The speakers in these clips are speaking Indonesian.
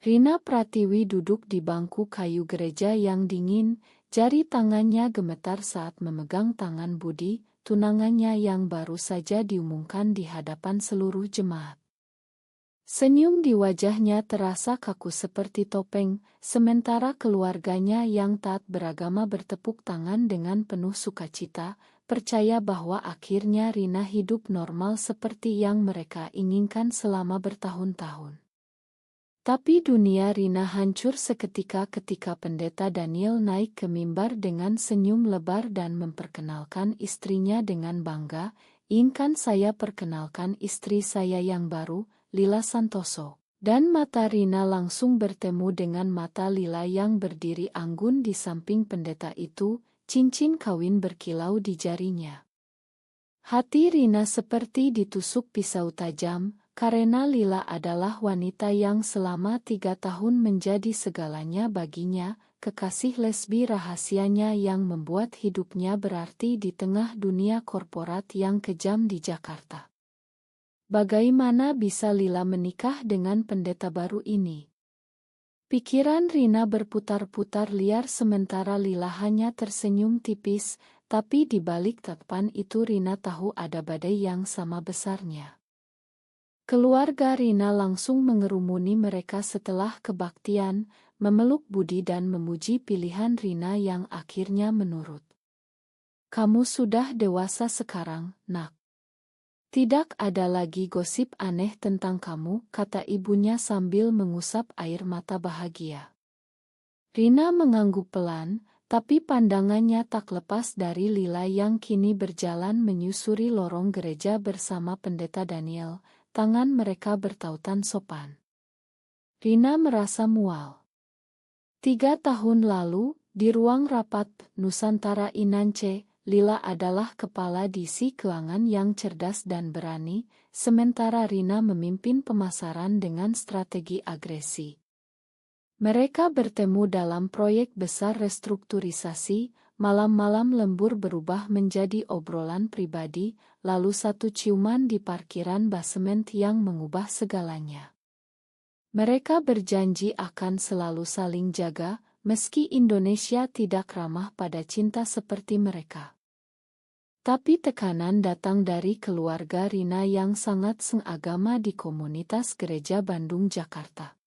Rina Pratiwi duduk di bangku kayu gereja yang dingin, jari tangannya gemetar saat memegang tangan Budi, tunangannya yang baru saja diumumkan di hadapan seluruh jemaat. Senyum di wajahnya terasa kaku seperti topeng, sementara keluarganya yang taat beragama bertepuk tangan dengan penuh sukacita, percaya bahwa akhirnya Rina hidup normal seperti yang mereka inginkan selama bertahun-tahun. Tapi dunia Rina hancur seketika ketika Pendeta Daniel naik ke mimbar dengan senyum lebar dan memperkenalkan istrinya dengan bangga. "Izinkan saya perkenalkan istri saya yang baru, Lila Santoso." Dan mata Rina langsung bertemu dengan mata Lila yang berdiri anggun di samping pendeta itu, cincin kawin berkilau di jarinya. Hati Rina seperti ditusuk pisau tajam, karena Lila adalah wanita yang selama 3 tahun menjadi segalanya baginya, kekasih lesbi rahasianya yang membuat hidupnya berarti di tengah dunia korporat yang kejam di Jakarta. Bagaimana bisa Lila menikah dengan pendeta baru ini? Pikiran Rina berputar-putar liar sementara Lila hanya tersenyum tipis, tapi di balik tatapan itu Rina tahu ada badai yang sama besarnya. Keluarga Rina langsung mengerumuni mereka setelah kebaktian, memeluk Budi dan memuji pilihan Rina yang akhirnya menurut. "Kamu sudah dewasa sekarang, Nak. Tidak ada lagi gosip aneh tentang kamu," kata ibunya sambil mengusap air mata bahagia. Rina mengangguk pelan, tapi pandangannya tak lepas dari Lila yang kini berjalan menyusuri lorong gereja bersama Pendeta Daniel. Tangan mereka bertautan sopan. Rina merasa mual. 3 tahun lalu, di ruang rapat Nusantara Inance, Lila adalah kepala divisi keuangan yang cerdas dan berani, sementara Rina memimpin pemasaran dengan strategi agresi. Mereka bertemu dalam proyek besar restrukturisasi. Malam-malam lembur berubah menjadi obrolan pribadi, lalu satu ciuman di parkiran basement yang mengubah segalanya. Mereka berjanji akan selalu saling jaga, meski Indonesia tidak ramah pada cinta seperti mereka. Tapi tekanan datang dari keluarga Rina yang sangat seagama di komunitas gereja Bandung, Jakarta.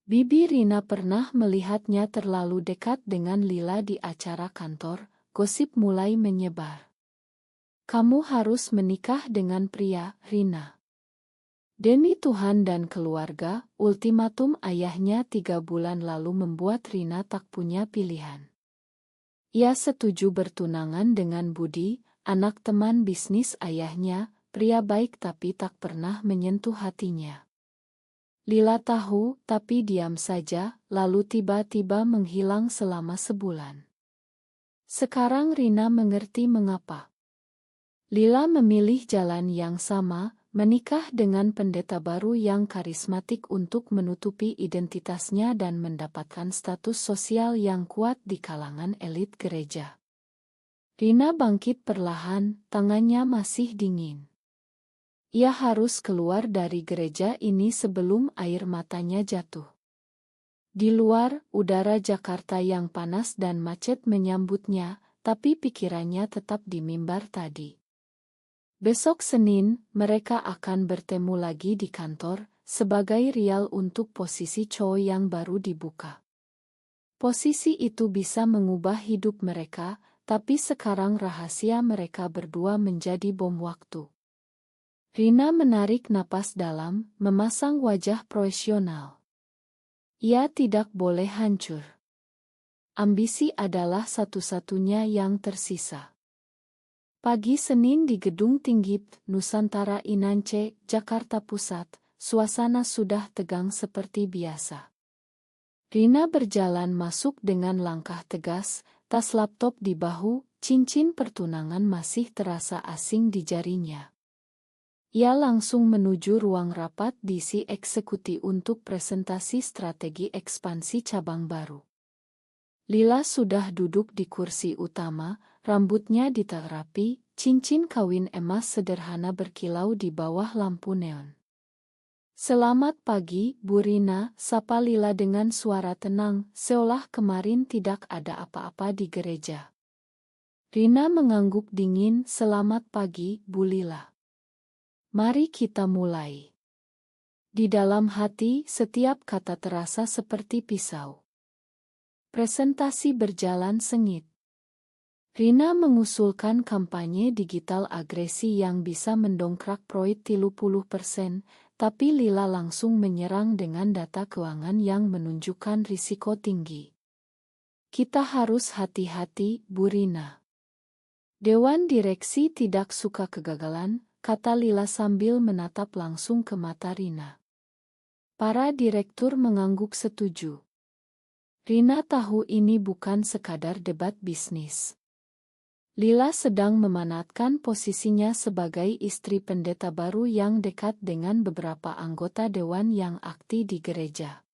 Bibi Rina pernah melihatnya terlalu dekat dengan Lila di acara kantor, gosip mulai menyebar. "Kamu harus menikah dengan pria, Rina." Demi Tuhan dan keluarga, ultimatum ayahnya 3 bulan lalu membuat Rina tak punya pilihan. Ia setuju bertunangan dengan Budi, anak teman bisnis ayahnya, pria baik tapi tak pernah menyentuh hatinya. Lila tahu, tapi diam saja, lalu tiba-tiba menghilang selama sebulan. Sekarang Rina mengerti mengapa. Lila memilih jalan yang sama, menikah dengan pendeta baru yang karismatik untuk menutupi identitasnya dan mendapatkan status sosial yang kuat di kalangan elit gereja. Rina bangkit perlahan, tangannya masih dingin. Ia harus keluar dari gereja ini sebelum air matanya jatuh. Di luar, udara Jakarta yang panas dan macet menyambutnya, tapi pikirannya tetap di mimbar tadi. Besok Senin, mereka akan bertemu lagi di kantor, sebagai rial untuk posisi cowok yang baru dibuka. Posisi itu bisa mengubah hidup mereka, tapi sekarang rahasia mereka berdua menjadi bom waktu. Rina menarik napas dalam, memasang wajah profesional. Ia tidak boleh hancur. Ambisi adalah satu-satunya yang tersisa. Pagi Senin di Gedung Tinggi Nusantara Inance, Jakarta Pusat, suasana sudah tegang seperti biasa. Rina berjalan masuk dengan langkah tegas, tas laptop di bahu, cincin pertunangan masih terasa asing di jarinya. Ia langsung menuju ruang rapat divisi eksekutif untuk presentasi strategi ekspansi cabang baru. Lila sudah duduk di kursi utama, rambutnya ditak rapi, cincin kawin emas sederhana berkilau di bawah lampu neon. Selamat pagi, Bu Rina, sapa Lila dengan suara tenang, seolah kemarin tidak ada apa-apa di gereja. Rina mengangguk dingin, selamat pagi, Bu Lila. Mari kita mulai. Di dalam hati, setiap kata terasa seperti pisau. Presentasi berjalan sengit. Rina mengusulkan kampanye digital agresi yang bisa mendongkrak proyek 30%, tapi Lila langsung menyerang dengan data keuangan yang menunjukkan risiko tinggi. Kita harus hati-hati, Bu Rina. Dewan direksi tidak suka kegagalan, kata Lila sambil menatap langsung ke mata Rina. Para direktur mengangguk setuju. Rina tahu ini bukan sekadar debat bisnis. Lila sedang memanatkan posisinya sebagai istri pendeta baru yang dekat dengan beberapa anggota dewan yang aktif di gereja.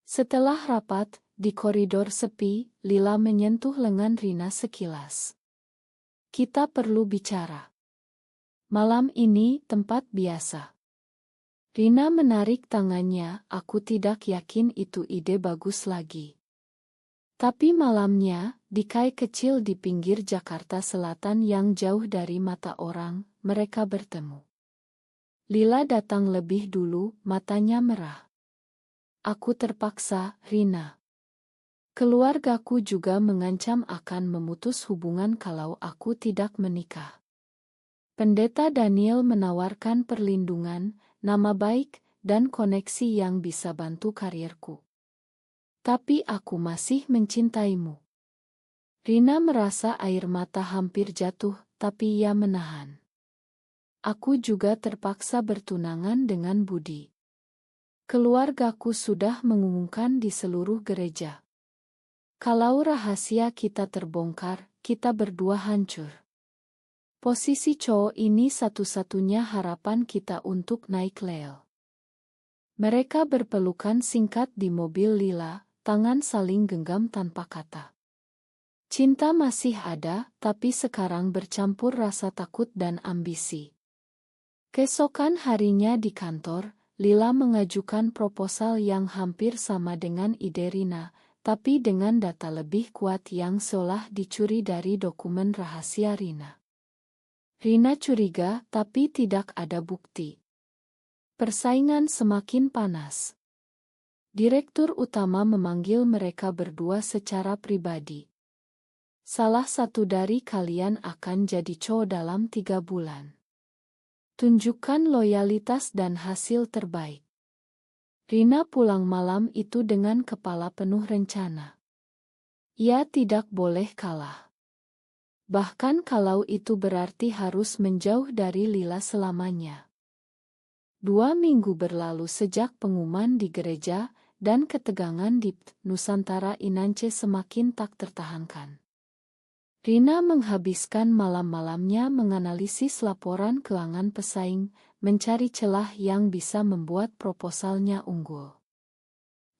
Setelah rapat, di koridor sepi, Lila menyentuh lengan Rina sekilas. Kita perlu bicara. Malam ini tempat biasa. Rina menarik tangannya, aku tidak yakin itu ide bagus lagi. Tapi malamnya, di kai kecil di pinggir Jakarta Selatan yang jauh dari mata orang, mereka bertemu. Lila datang lebih dulu, matanya merah. Aku terpaksa, Rina. Keluargaku juga mengancam akan memutus hubungan kalau aku tidak menikah. Pendeta Daniel menawarkan perlindungan, nama baik, dan koneksi yang bisa bantu karirku. Tapi aku masih mencintaimu. Rina merasa air mata hampir jatuh, tapi ia menahan. Aku juga terpaksa bertunangan dengan Budi. Keluargaku sudah mengumumkan di seluruh gereja. Kalau rahasia kita terbongkar, kita berdua hancur. Posisi cowok ini satu-satunya harapan kita untuk naik level. Mereka berpelukan singkat di mobil Lila, tangan saling genggam tanpa kata. Cinta masih ada, tapi sekarang bercampur rasa takut dan ambisi. Keesokan harinya di kantor, Lila mengajukan proposal yang hampir sama dengan ide Rina, tapi dengan data lebih kuat yang seolah dicuri dari dokumen rahasia Rina. Rina curiga, tapi tidak ada bukti. Persaingan semakin panas. Direktur utama memanggil mereka berdua secara pribadi. Salah satu dari kalian akan jadi cowok dalam 3 bulan. Tunjukkan loyalitas dan hasil terbaik. Rina pulang malam itu dengan kepala penuh rencana. Ia tidak boleh kalah. Bahkan kalau itu berarti harus menjauh dari Lila selamanya. 2 minggu berlalu sejak pengumuman di gereja, dan ketegangan di Nusantara Inance semakin tak tertahankan. Rina menghabiskan malam-malamnya menganalisis laporan keuangan pesaing, mencari celah yang bisa membuat proposalnya unggul.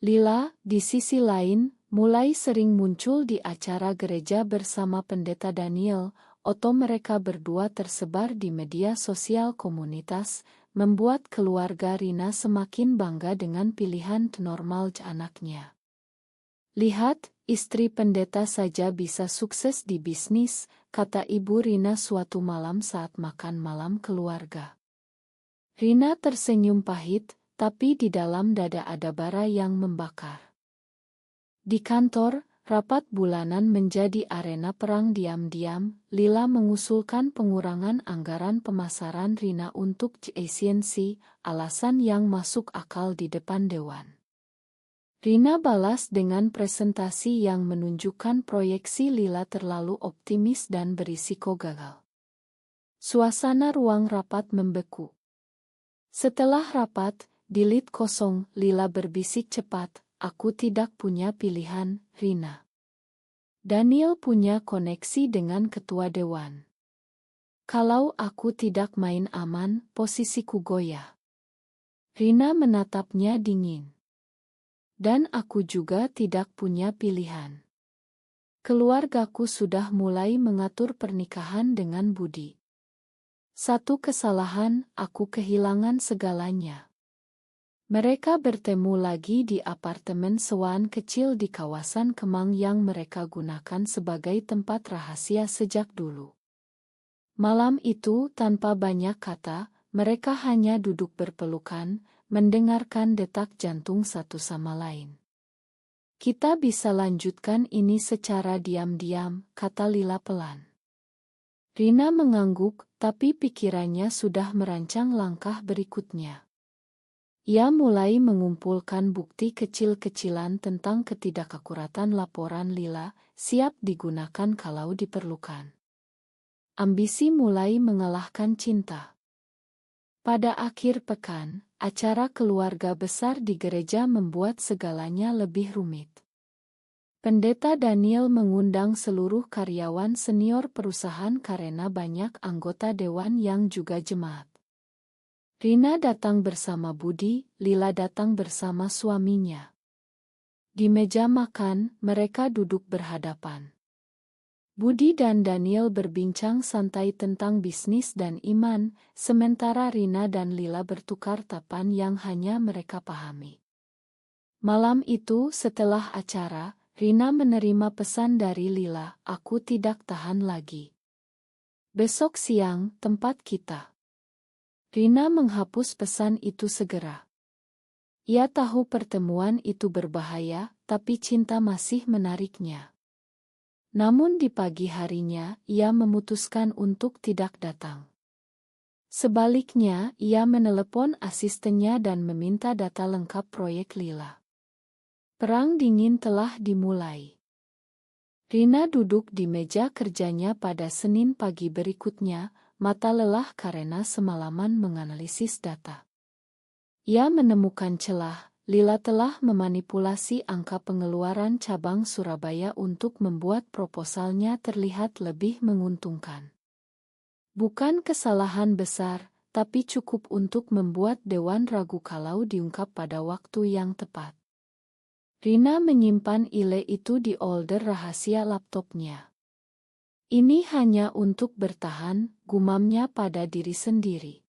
Lila, di sisi lain, mulai sering muncul di acara gereja bersama Pendeta Daniel, atau mereka berdua tersebar di media sosial komunitas, membuat keluarga Rina semakin bangga dengan pilihan normal anaknya. Lihat, istri pendeta saja bisa sukses di bisnis, kata Ibu Rina suatu malam saat makan malam keluarga. Rina tersenyum pahit, tapi di dalam dada ada bara yang membakar. Di kantor, rapat bulanan menjadi arena perang diam-diam. Lila mengusulkan pengurangan anggaran pemasaran Rina untuk efisiensi, alasan yang masuk akal di depan dewan. Rina balas dengan presentasi yang menunjukkan proyeksi Lila terlalu optimis dan berisiko gagal. Suasana ruang rapat membeku. Setelah rapat, di lift kosong, Lila berbisik cepat, aku tidak punya pilihan, Rina. Daniel punya koneksi dengan ketua dewan. Kalau aku tidak main aman, posisiku goyah. Rina menatapnya dingin. Dan aku juga tidak punya pilihan. Keluargaku sudah mulai mengatur pernikahan dengan Budi. Satu kesalahan, aku kehilangan segalanya. Mereka bertemu lagi di apartemen sewaan kecil di kawasan Kemang yang mereka gunakan sebagai tempat rahasia sejak dulu. Malam itu, tanpa banyak kata, mereka hanya duduk berpelukan, mendengarkan detak jantung satu sama lain. Kita bisa lanjutkan ini secara diam-diam, kata Lila pelan. Rina mengangguk, tapi pikirannya sudah merancang langkah berikutnya. Ia mulai mengumpulkan bukti kecil-kecilan tentang ketidakakuratan laporan Lila, siap digunakan kalau diperlukan. Ambisi mulai mengalahkan cinta. Pada akhir pekan, acara keluarga besar di gereja membuat segalanya lebih rumit. Pendeta Daniel mengundang seluruh karyawan senior perusahaan karena banyak anggota dewan yang juga jemaat. Rina datang bersama Budi, Lila datang bersama suaminya. Di meja makan, mereka duduk berhadapan. Budi dan Daniel berbincang santai tentang bisnis dan iman, sementara Rina dan Lila bertukar tapan yang hanya mereka pahami. Malam itu, setelah acara, Rina menerima pesan dari Lila, "Aku tidak tahan lagi. Besok siang, tempat kita." Rina menghapus pesan itu segera. Ia tahu pertemuan itu berbahaya, tapi cinta masih menariknya. Namun di pagi harinya, ia memutuskan untuk tidak datang. Sebaliknya, ia menelepon asistennya dan meminta data lengkap proyek Lila. Perang dingin telah dimulai. Rina duduk di meja kerjanya pada Senin pagi berikutnya, mata lelah karena semalaman menganalisis data. Ia menemukan celah. Lila telah memanipulasi angka pengeluaran cabang Surabaya untuk membuat proposalnya terlihat lebih menguntungkan. Bukan kesalahan besar, tapi cukup untuk membuat dewan ragu kalau diungkap pada waktu yang tepat. Rina menyimpan email itu di folder rahasia laptopnya. Ini hanya untuk bertahan, gumamnya pada diri sendiri.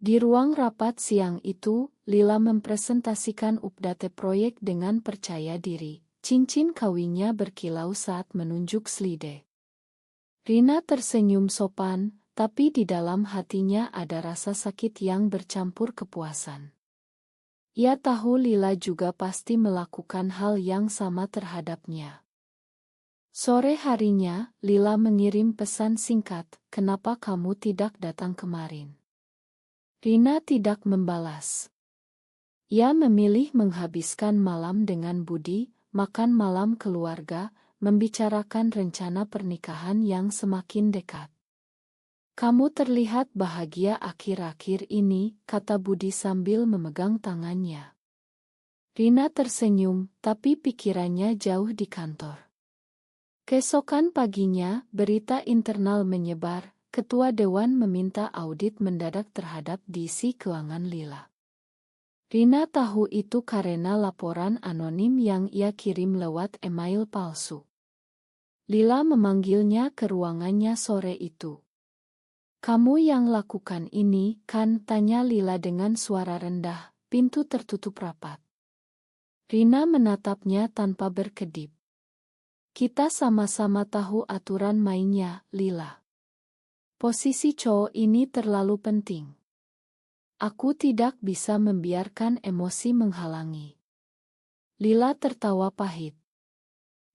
Di ruang rapat siang itu, Lila mempresentasikan update proyek dengan percaya diri. Cincin kawinnya berkilau saat menunjuk slide. Rina tersenyum sopan, tapi di dalam hatinya ada rasa sakit yang bercampur kepuasan. Ia tahu Lila juga pasti melakukan hal yang sama terhadapnya. Sore harinya, Lila mengirim pesan singkat, "Kenapa kamu tidak datang kemarin?" Rina tidak membalas. Ia memilih menghabiskan malam dengan Budi, makan malam keluarga, membicarakan rencana pernikahan yang semakin dekat. "Kamu terlihat bahagia akhir-akhir ini," kata Budi sambil memegang tangannya. Rina tersenyum, tapi pikirannya jauh di kantor. Keesokan paginya, berita internal menyebar. Ketua Dewan meminta audit mendadak terhadap DC keuangan Lila. Rina tahu itu karena laporan anonim yang ia kirim lewat email palsu. Lila memanggilnya ke ruangannya sore itu. "Kamu yang lakukan ini, kan?" tanya Lila dengan suara rendah, pintu tertutup rapat. Rina menatapnya tanpa berkedip. "Kita sama-sama tahu aturan mainnya, Lila. Posisi cowok ini terlalu penting. Aku tidak bisa membiarkan emosi menghalangi." Lila tertawa pahit.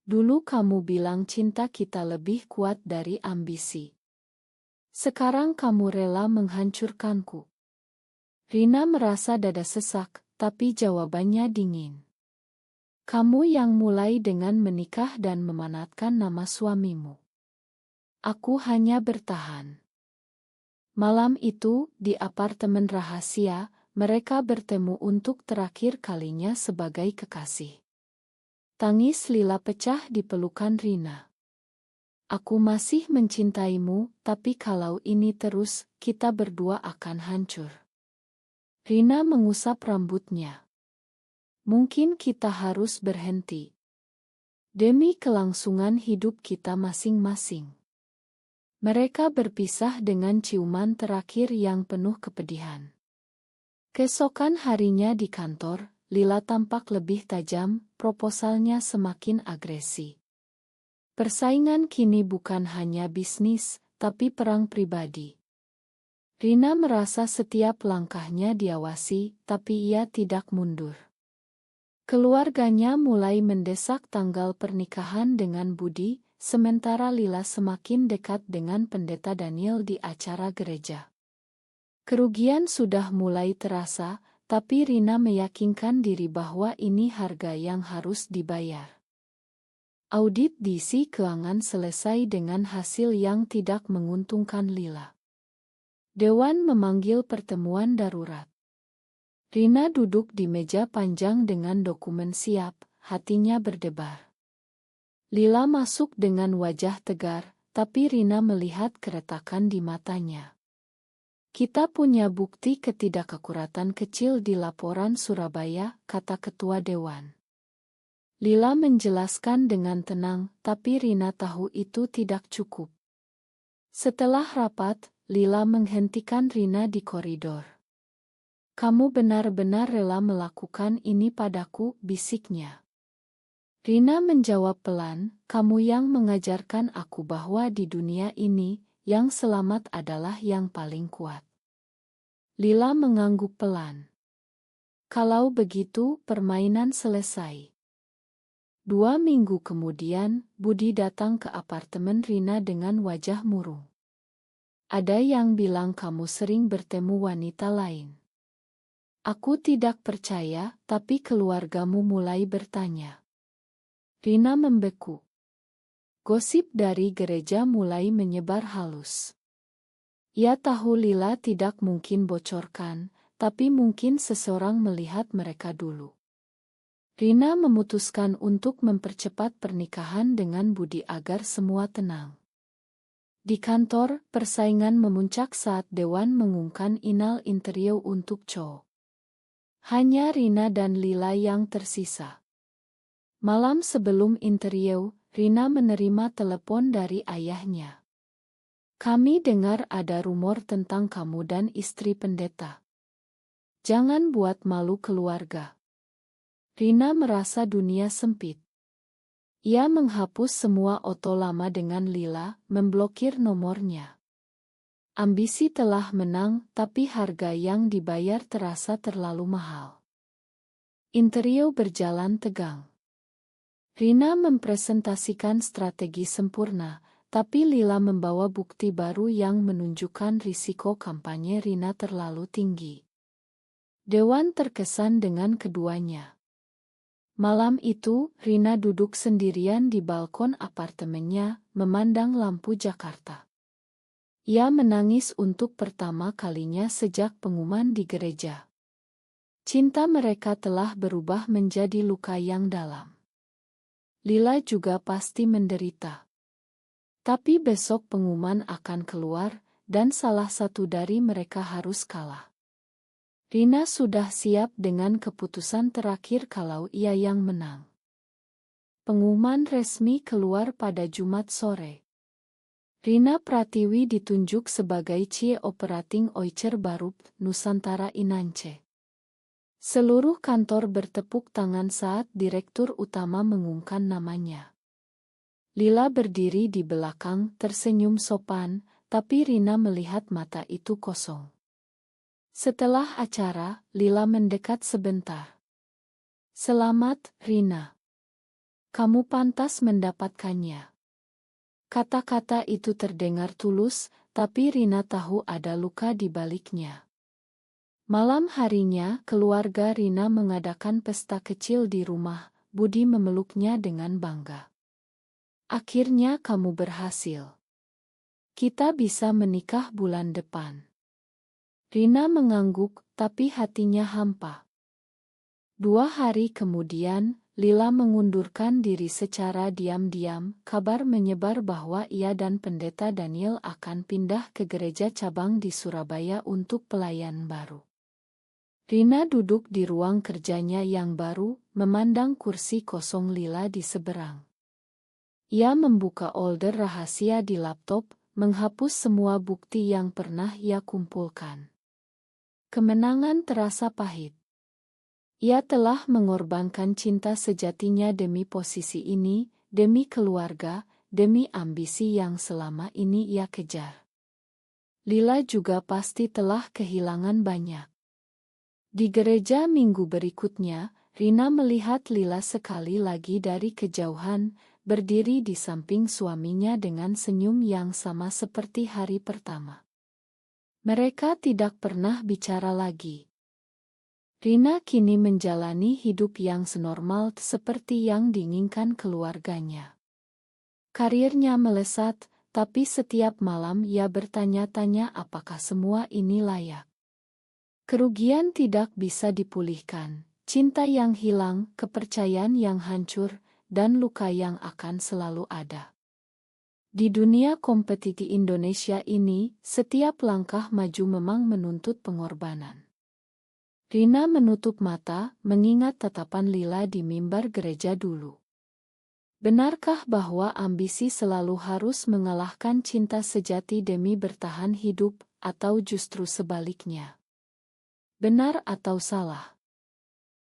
"Dulu kamu bilang cinta kita lebih kuat dari ambisi. Sekarang kamu rela menghancurkanku." Rina merasa dada sesak, tapi jawabannya dingin. "Kamu yang mulai dengan menikah dan memanatkan nama suamimu. Aku hanya bertahan." Malam itu, di apartemen rahasia, mereka bertemu untuk terakhir kalinya sebagai kekasih. Tangis Lila pecah di pelukan Rina. "Aku masih mencintaimu, tapi kalau ini terus, kita berdua akan hancur." Rina mengusap rambutnya. "Mungkin kita harus berhenti. Demi kelangsungan hidup kita masing-masing." Mereka berpisah dengan ciuman terakhir yang penuh kepedihan. Keesokan harinya di kantor, Lila tampak lebih tajam, proposalnya semakin agresi. Persaingan kini bukan hanya bisnis, tapi perang pribadi. Rina merasa setiap langkahnya diawasi, tapi ia tidak mundur. Keluarganya mulai mendesak tanggal pernikahan dengan Budi, sementara Lila semakin dekat dengan Pendeta Daniel di acara gereja. Kerugian sudah mulai terasa, tapi Rina meyakinkan diri bahwa ini harga yang harus dibayar. Audit diisi keuangan selesai dengan hasil yang tidak menguntungkan Lila. Dewan memanggil pertemuan darurat. Rina duduk di meja panjang dengan dokumen siap, hatinya berdebar. Lila masuk dengan wajah tegar, tapi Rina melihat keretakan di matanya. Kita punya bukti ketidakakuratan kecil di laporan Surabaya, kata ketua dewan. Lila menjelaskan dengan tenang, tapi Rina tahu itu tidak cukup. Setelah rapat, Lila menghentikan Rina di koridor. Kamu benar-benar rela melakukan ini padaku, bisiknya. Rina menjawab pelan, kamu yang mengajarkan aku bahwa di dunia ini, yang selamat adalah yang paling kuat. Lila mengangguk pelan. Kalau begitu, permainan selesai. 2 minggu kemudian, Budi datang ke apartemen Rina dengan wajah murung. Ada yang bilang kamu sering bertemu wanita lain. Aku tidak percaya, tapi keluargamu mulai bertanya. Rina membeku. Gosip dari gereja mulai menyebar halus. Ia tahu Lila tidak mungkin bocorkan, tapi mungkin seseorang melihat mereka dulu. Rina memutuskan untuk mempercepat pernikahan dengan Budi agar semua tenang. Di kantor, persaingan memuncak saat Dewan mengumumkan inal interior untuk Cho. Hanya Rina dan Lila yang tersisa. Malam sebelum interior, Rina menerima telepon dari ayahnya. Kami dengar ada rumor tentang kamu dan istri pendeta. Jangan buat malu keluarga. Rina merasa dunia sempit. Ia menghapus semua foto lama dengan Lila, memblokir nomornya. Ambisi telah menang, tapi harga yang dibayar terasa terlalu mahal. Interior berjalan tegang. Rina mempresentasikan strategi sempurna, tapi Lila membawa bukti baru yang menunjukkan risiko kampanye Rina terlalu tinggi. Dewan terkesan dengan keduanya. Malam itu, Rina duduk sendirian di balkon apartemennya, memandang lampu Jakarta. Ia menangis untuk pertama kalinya sejak pengumuman di gereja. Cinta mereka telah berubah menjadi luka yang dalam. Lila juga pasti menderita. Tapi besok pengumuman akan keluar, dan salah satu dari mereka harus kalah. Rina sudah siap dengan keputusan terakhir kalau ia yang menang. Pengumuman resmi keluar pada Jumat sore. Rina Pratiwi ditunjuk sebagai Chief Operating Officer baru Nusantara Inance. Seluruh kantor bertepuk tangan saat Direktur Utama mengumumkan namanya. Lila berdiri di belakang, tersenyum sopan, tapi Rina melihat mata itu kosong. Setelah acara, Lila mendekat sebentar. Selamat, Rina. Kamu pantas mendapatkannya. Kata-kata itu terdengar tulus, tapi Rina tahu ada luka di baliknya. Malam harinya, keluarga Rina mengadakan pesta kecil di rumah. Budi memeluknya dengan bangga. Akhirnya kamu berhasil. Kita bisa menikah bulan depan. Rina mengangguk, tapi hatinya hampa. 2 hari kemudian, Lila mengundurkan diri secara diam-diam. Kabar menyebar bahwa ia dan Pendeta Daniel akan pindah ke gereja cabang di Surabaya untuk pelayan baru. Rina duduk di ruang kerjanya yang baru, memandang kursi kosong Lila di seberang. Ia membuka folder rahasia di laptop, menghapus semua bukti yang pernah ia kumpulkan. Kemenangan terasa pahit. Ia telah mengorbankan cinta sejatinya demi posisi ini, demi keluarga, demi ambisi yang selama ini ia kejar. Lila juga pasti telah kehilangan banyak. Di gereja minggu berikutnya, Rina melihat Lila sekali lagi dari kejauhan, berdiri di samping suaminya dengan senyum yang sama seperti hari pertama. Mereka tidak pernah bicara lagi. Rina kini menjalani hidup yang senormal seperti yang diinginkan keluarganya. Karirnya melesat, tapi setiap malam ia bertanya-tanya apakah semua ini layak. Kerugian tidak bisa dipulihkan, cinta yang hilang, kepercayaan yang hancur, dan luka yang akan selalu ada. Di dunia kompetisi Indonesia ini, setiap langkah maju memang menuntut pengorbanan. Rina menutup mata, mengingat tatapan Lila di mimbar gereja dulu. Benarkah bahwa ambisi selalu harus mengalahkan cinta sejati demi bertahan hidup, atau justru sebaliknya? Benar atau salah?